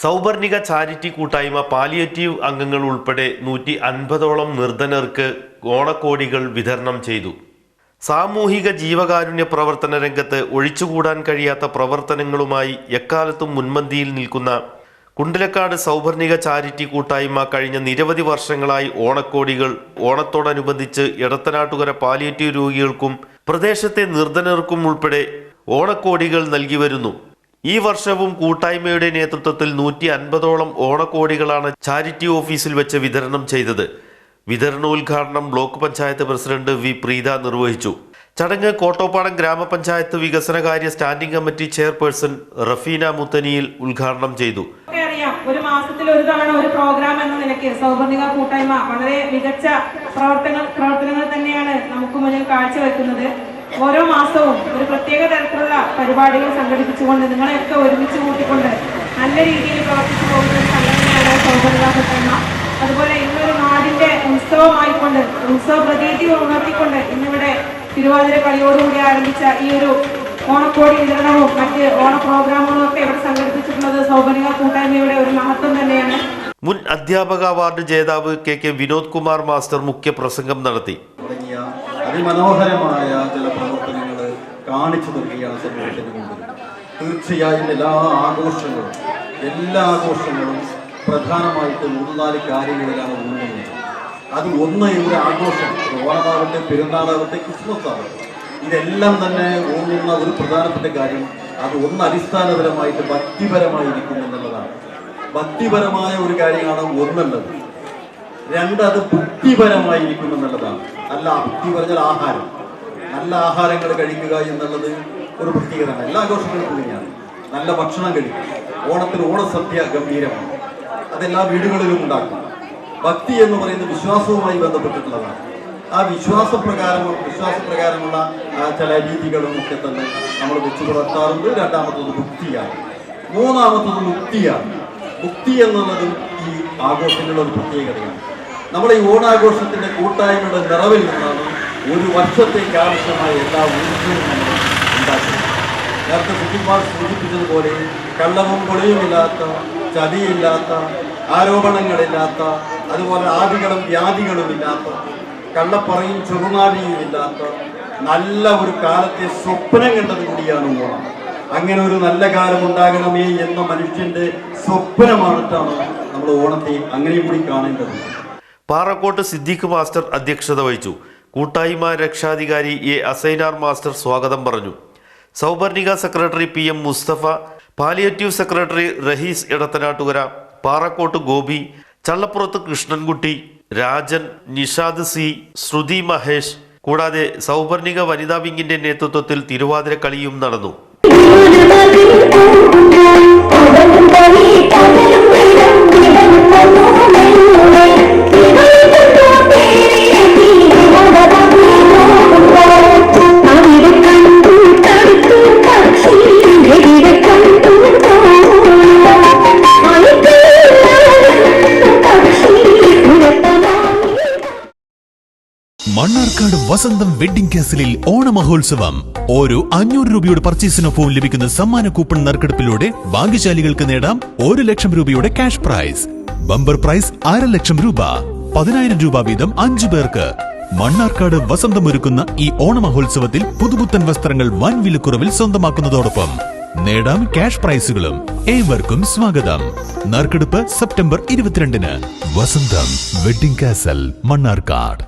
Sauparnika charity കൂട്ടായ്മ palliative അംഗങ്ങൾ ഉൾപ്പെടെ 150ഓളം നിർധനർക്ക് ഓണക്കോടികൾ വിതരണം ചെയ്തു. സാമൂഹിക ജീവകാരുണ്യ പ്രവർത്തന രംഗത്ത് ഒഴിച്ചുകൂടാൻ കഴിയാത്ത പ്രവർത്തനങ്ങളുമായി എക്കാലത്തും മുൻപന്തിയിൽ നിൽക്കുന്ന കുണ്ടലക്കാട് സൗപർണിക ചാരിറ്റി കൂട്ടായ്മ കഴിഞ്ഞ നിരവധി വർഷങ്ങളായി ഓണക്കോടികൾ ഓണത്തോടനുബന്ധിച്ച് എടത്തനാട്ടുകര പാലിയേറ്റീവ് രോഗികൾക്കും പ്രദേശത്തെ നിർധനർക്കും ഉൾപ്പെടെ ഓണക്കോടികൾ നൽകി വരുന്നു. ഈ വർഷവും കൂട്ടായ്മയുടെ നേതൃത്വത്തിൽ 150ഓളം ഓണക്കോടികളാണ് ചാരിറ്റി ഓഫീസിൽ വെച്ച് വിതരണം ചെയ്തത്. വിതരണോദ്ഘാടനം block panchayat president V Preetha നിർവഹിച്ചു. ചടങ്ങ് കോട്ടോപ്പാടം ഗ്രാമപഞ്ചായത്ത് വികസനകാര്യ standing committee chairperson Rafeena Muthaniyil ഉദ്ഘാടനം ചെയ്തു. ഒരു മാസത്തിൽ ഒരു തവണ ഒരു പ്രോഗ്രാം എന്ന നിലയ്ക്ക് സൗപർണിക കൂട്ടായ്മ വളരെ മികച്ച പ്രവർത്തനങ്ങൾ തന്നെയാണ് നമുക്ക് മുന്നിൽ കാഴ്ചവെക്കുന്നത്. ഓരോ മാസവും ഒരു പ്രത്യേക തരത്തിലുള്ള പരിപാടികൾ സംഘടിപ്പിച്ചുകൊണ്ട് നിങ്ങളെയൊക്കെ ഒരുമിച്ച് കൂട്ടിക്കൊണ്ട് നല്ല രീതിയിൽ പ്രവർത്തിച്ചു പോകുന്ന ഒരു സംഘടനയാണ് സൗപർണിക കൂട്ടായ്മ. അതുപോലെ ഇന്നൊരു നാടിന്റെ ഉത്സവമായിക്കൊണ്ട് ഉത്സവ പ്രതീതി ഉണർത്തിക്കൊണ്ട് ഇന്നിവിടെ തിരുവാതിര കളിയോടുകൂടി ആരംഭിച്ച ഈ ഒരു ഓണക്കോടി വിതരണവും മറ്റ് ഓണ പ്രോഗ്രാമുകളും ഒക്കെ ഇവിടെ സംഘടിപ്പിച്ചിട്ടുള്ളത് സൗപർണിക കൂട്ടായ്മയുടെ ഒരു മഹത്വം തന്നെയാണ്. മുൻ അധ്യാപക അവാർഡ് ജേതാവ് കെ വിനോദ് കുമാർ മാസ്റ്റർ മുഖ്യ പ്രസംഗം നടത്തി. അതിമനോഹരമായ ചില പ്രവർത്തനങ്ങൾ കാണിച്ചു നൽകിയാണ് സമൂഹത്തിന് മുമ്പിൽ. തീർച്ചയായും എല്ലാ ആഘോഷങ്ങളും പ്രധാനമായിട്ട് 3-4 കാര്യങ്ങളിലാണ് ഊന്നുന്നത്. അത് ഒന്ന് ഒരു ആഘോഷം, ഓണമാവട്ടെ, പെരുന്നാളാവട്ടെ, ക്രിസ്മസ് ആവട്ടെ, ഇതെല്ലാം തന്നെ ഊന്നുന്ന ഒരു പ്രധാനപ്പെട്ട കാര്യം അത് ഒന്ന് അടിസ്ഥാനപരമായിട്ട് ഭക്തിപരമായിരിക്കും എന്നുള്ളതാണ്. ഭക്തിപരമായ ഒരു കാര്യമാണ് ഒന്നുള്ളത്. രണ്ട്, അത് ബുദ്ധിപരമായിരിക്കും എന്നുള്ളതാണ്. ഭക്തി പറഞ്ഞാൽ ആഹാരം, നല്ല ആഹാരങ്ങൾ കഴിക്കുക എന്നുള്ളത് ഒരു പ്രത്യേകതയാണ്. എല്ലാ ആഘോഷങ്ങൾക്കും തന്നെയാണ് നല്ല ഭക്ഷണം കഴിക്കുക. ഓണത്തിന് ഓണസദ്യ ഗംഭീരമാണ്, അതെല്ലാ വീടുകളിലും ഉണ്ടാക്കും. ഭക്തി എന്ന് പറയുന്നത് വിശ്വാസവുമായി ബന്ധപ്പെട്ടിട്ടുള്ളതാണ്. ആ വിശ്വാസപ്രകാരമുള്ള ചില രീതികളും ഒക്കെ തന്നെ നമ്മൾ വെച്ചു പുലർത്താറുണ്ട്. രണ്ടാമത്തത് ഭക്തിയാണ്. മൂന്നാമത്തത് മുക്തിയാണ്. മുക്തി എന്നുള്ളതും ഈ ആഘോഷങ്ങളുടെ ഒരു പ്രത്യേകതയാണ്. നമ്മുടെ ഈ ഓണാഘോഷത്തിന്റെ കൂട്ടായ്മയുടെ നിറവിൽ നിന്നാണ് ഒരു വർഷത്തേക്ക് ആവശ്യമായ എല്ലാ ഊർജ്ജവും നമ്മൾ ഉണ്ടാക്കുന്നത്. നേരത്തെ സുഖിമാർ സൂചിപ്പിച്ചതുപോലെ കള്ളവും കൊലയുമില്ലാത്ത, ചതിയില്ലാത്ത, ആരോപണങ്ങളില്ലാത്ത, അതുപോലെ ആദികളും വ്യാധികളും ഇല്ലാത്ത, കള്ളപ്പറയും ചെറുനാഴിയും ഇല്ലാത്ത നല്ല ഒരു കാലത്തെ സ്വപ്നം കണ്ടത് കൂടിയാണ് ഓണം. അങ്ങനെ ഒരു നല്ല കാലം ഉണ്ടാകണമേ എന്ന മനുഷ്യന്റെ സ്വപ്നമായിട്ടാണ് നമ്മൾ ഓണത്തെ അങ്ങനെയും കൂടി കാണേണ്ടത്. പാറക്കോട്ട് സിദ്ദീഖ് മാസ്റ്റർ അധ്യക്ഷത വഹിച്ചു. കൂട്ടായ്മ രക്ഷാധികാരി എ അസൈനാർ മാസ്റ്റർ സ്വാഗതം പറഞ്ഞു. Souparnika secretary PM Mustafa, palliative secretary Rahees Edathanattukara, Parakkot Gopi, Challappurath Krishnankutty, Rajan, Nishad C, Sruthi Mahesh, കൂടാതെ സൗപർണിക വനിതാ വിങ്ങിന്റെ നേതൃത്വത്തിൽ തിരുവാതിര കളിയും നടന്നു. മണ്ണാർക്കാട് വസന്തം വെഡിംഗ് കാസിലിൽ ഓണമഹോത്സവം. ഓരോ 500 രൂപയുടെ പർച്ചേസിനൊപ്പം ലഭിക്കുന്ന സമ്മാന കൂപ്പൺ നറുക്കെടുപ്പിലൂടെ ഭാഗ്യശാലികൾക്ക് നേടാം 1 ലക്ഷം രൂപയുടെ ക്യാഷ് പ്രൈസ്. ബമ്പർ പ്രൈസ് 1/2 ലക്ഷം രൂപ. 10,000 രൂപ വീതം 5 പേർക്ക്. മണ്ണാർക്കാട് വസന്തം ഒരുക്കുന്ന ഈ ഓണമഹോത്സവത്തിൽ പുതുപുത്തൻ വസ്ത്രങ്ങൾ വൻ വിലക്കുറവിൽ സ്വന്തമാക്കുന്നതോടൊപ്പം നേടാം ക്യാഷ് പ്രൈസുകളും. ഏവർക്കും സ്വാഗതം. നറുക്കെടുപ്പ് സെപ്റ്റംബർ 22-ന്. വസന്തം വെഡിംഗ് കാസൽ, മണ്ണാർക്കാട്.